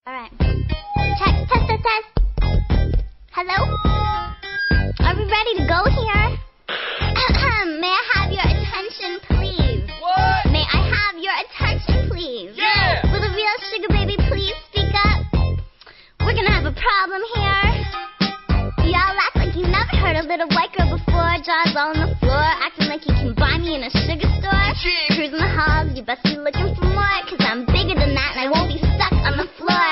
Alright. Check. Test, test, test. Hello? Are we ready to go here? May I have your attention, please? What? May I have your attention, please? Yeah! Will the real sugar baby please speak up? We're gonna have a problem here. Y'all act like you never heard a little white girl before. Jaws all on the floor, acting like you can buy me in a sugar store. Cruising the halls, you best be looking for more, 'cause I'm bigger than that and I won't be stuck on the floor.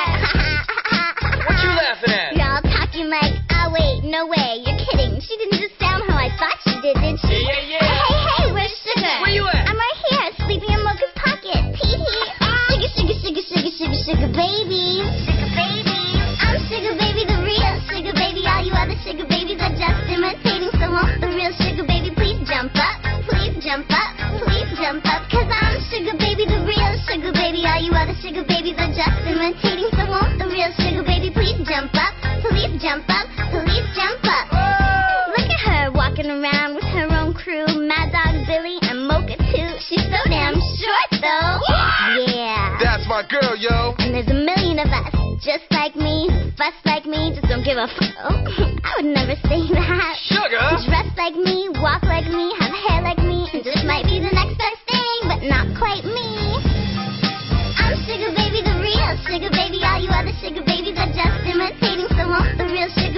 What you laughing at? Y'all talking like, oh wait, no way, you're kidding. She didn't just sound how I thought she did she? Yeah. Hey, where's Sugar? Where you at? I'm right here, sleeping in Mocha's pocket. Tee-hee. Sugar baby. Sugar baby. I'm Sugar baby, the real Sugar baby. All you other Sugar babies are just imitating. So won't the real Sugar baby please jump up? Please jump up. Please jump up. 'Cause I'm Sugar baby, the real Sugar baby. All you other Sugar babies are just imitating. So won't the real Sugar baby please jump up? Please jump up. Please jump up. Look at her walking around with her own crew. Mad Dog Billy and Mocha too. She's so damn short though. Yeah. That's my girl, yo. And there's a million of us, just like me, fuss like me, just don't give a I would never say that. Sugar? Dress like me, walk like me, have hair like me, and just might be the next best thing, but not quite me. I'm Sugar baby, the real Sugar baby. All you other Sugar babies are just imitating, so won't the real Sugar